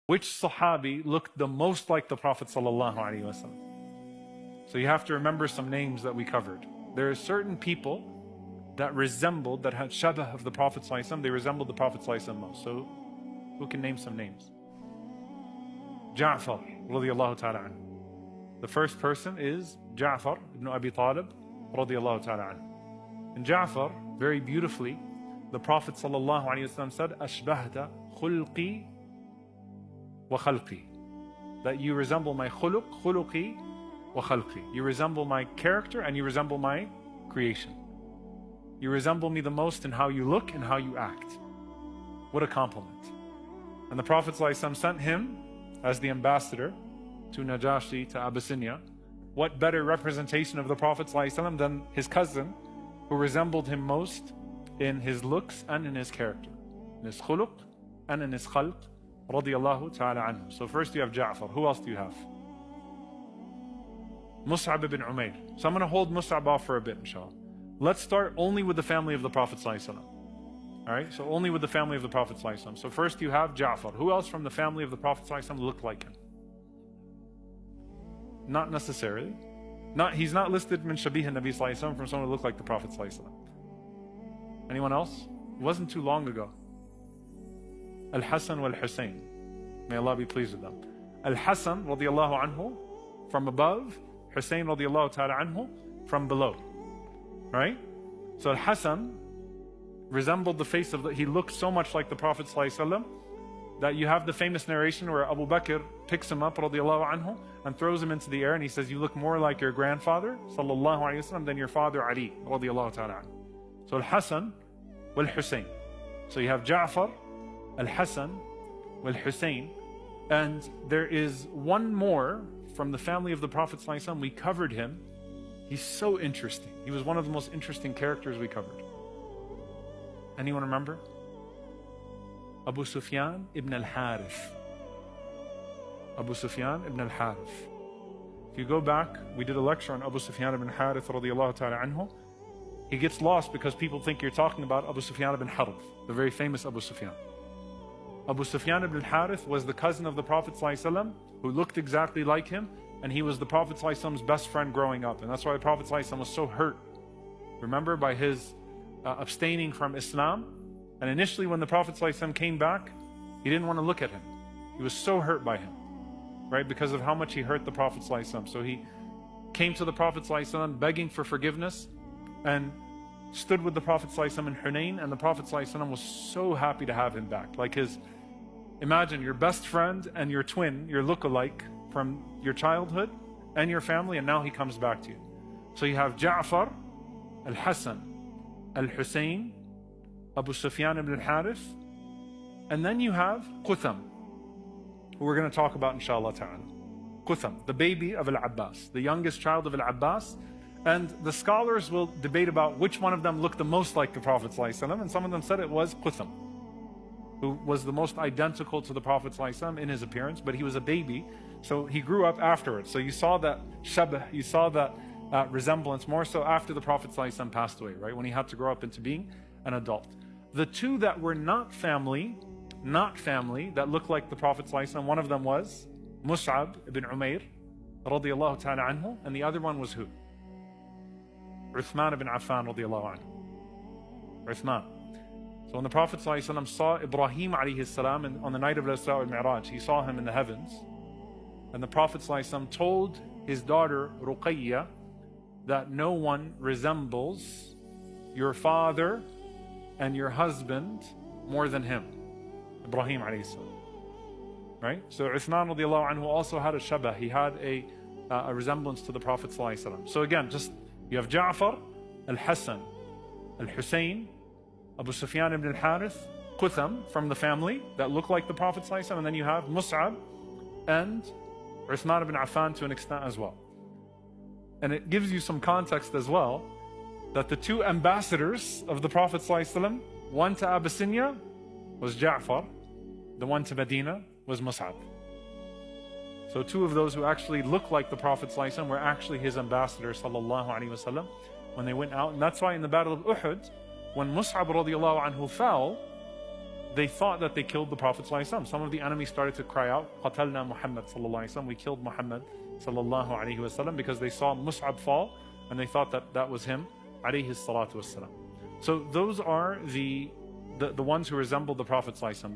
which Sahabi looked the most like the Prophet Sallallahu Alaihi Wasallam. So you have to remember some names that we covered. There are certain people that resembled, that had Shabah of the Prophet Sallallahu Alaihi Wasallam, they resembled the Prophet Sallallahu Alaihi Wasallam most. So who can name some names? Ja'far radiallahu ta'ala anhu. The first person is Ja'far ibn Abi Talib radiallahu ta'ala anhu. And Ja'far, very beautifully, the Prophet Sallallahu Alaihi Wasallam said, Ashbahta khulqi wa khalqi. That you resemble my khuluqi wa khalqi. You resemble my character and you resemble my creation. You resemble me the most in how you look and how you act. What a compliment. And the Prophet ﷺ sent him as the ambassador to Najashi, to Abyssinia. What better representation of the Prophet ﷺ than his cousin, who resembled him most in his looks and in his character, in his khuluq and in his khalq, radiyallahu ta'ala anhu. So first you have Ja'far. Who else do you have? Mus'ab ibn Umair. So I'm going to hold Mus'ab off for a bit, inshallah. Let's start only with the family of the Prophet ﷺ. Alright, so only with the family of the Prophet ﷺ. So first you have Ja'far. Who else from the family of the Prophet ﷺ looked like him? Not necessarily. He's not listed min Shabih Nabi ﷺ from someone who looked like the Prophet ﷺ. Anyone else? It wasn't too long ago. Al-Hasan wal-Husayn. May Allah be pleased with them. Al-Hasan radiallahu anhu from above, Husayn radiallahu ta'ala anhu from below. Right? So Al-Hasan resembled the face of he looked so much like the Prophet ﷺ that you have the famous narration where Abu Bakr picks him up radiallahu anhu and throws him into the air and he says, you look more like your grandfather Sallallahu Alaihi Wasallam than your father Ali radiallahu ta'ala anhu. So Al-Hasan wal-Husayn. So you have Ja'far, Al-Hasan wal-Husayn, and there is one more from the family of the Prophet ﷺ. We covered him. He's so interesting. He was one of the most interesting characters we covered. Anyone remember? Abu Sufyan ibn al-Harith. Abu Sufyan ibn al-Harith. If you go back, we did a lecture on Abu Sufyan ibn al-Harith radiallahu ta'ala anhu. He gets lost because people think you're talking about Abu Sufyan ibn Harith, the very famous Abu Sufyan. Abu Sufyan ibn al-Harith was the cousin of the Prophet ﷺ who looked exactly like him, and he was the Prophet ﷺ's best friend growing up. And that's why the Prophet ﷺ was so hurt, remember, by his abstaining from Islam. And initially when the Prophet ﷺ came back, he didn't want to look at him. He was so hurt by him, right? Because of how much he hurt the Prophet ﷺ. So he came to the Prophet ﷺ begging for forgiveness and stood with the Prophet ﷺ in Hunayn, and the Prophet ﷺ was so happy to have him back. Like imagine your best friend and your twin, your look-alike from your childhood and your family, and now he comes back to you. So you have Ja'far, Al-Hasan, Al-Husayn, Abu Sufyan ibn al-Harith, and then you have Qutham, who we're going to talk about inshallah ta'ala. Qutham, the baby of Al-Abbas, the youngest child of Al-Abbas. And the scholars will debate about which one of them looked the most like the Prophet ﷺ, and some of them said it was Qutham, who was the most identical to the Prophet ﷺ in his appearance, but he was a baby, so he grew up afterwards. So you saw that shabah, you saw that resemblance more so after the Prophet ﷺ passed away, right? When he had to grow up into being an adult. The two that were not family, that looked like the Prophet ﷺ, one of them was Mus'ab ibn Umair, radiallahu ta'ala anhu, and the other one was who? Uthman ibn Affan radiallahu anhu. Uthman. So when the Prophet ﷺ saw Ibrahim alayhi salam on the night of Al-Isra wal-Mi'raj, he saw him in the heavens, and the Prophet ﷺ told his daughter Ruqayya that no one resembles your father and your husband more than him, Ibrahim alayhi salam. Right? So Uthman radiallahu anhu also had a shabah. He had a resemblance to the Prophet ﷺ. So again, you have Ja'far, Al-Hasan, Al-Husayn, Abu Sufyan ibn al-Harith, Qutham from the family that look like the Prophet ﷺ, and then you have Mus'ab and Uthman ibn Affan to an extent as well. And it gives you some context as well that the two ambassadors of the Prophet ﷺ, one to Abyssinia was Ja'far, the one to Medina was Mus'ab. So two of those who actually looked like the Prophet ﷺ were actually his ambassadors, Sallallahu Alaihi Wasallam, when they went out. And that's why in the Battle of Uhud, when Mus'ab radiallahu anhu fell, they thought that they killed the Prophet ﷺ. Some of the enemies started to cry out, قَتَلْنَا Muhammad Sallallahu, we killed Muhammad Sallallahu Alaihi Wasallam, because they saw Mus'ab fall and they thought that that was him, alayhi salatu wasalam. So those are the ones who resemble the Prophet ﷺ.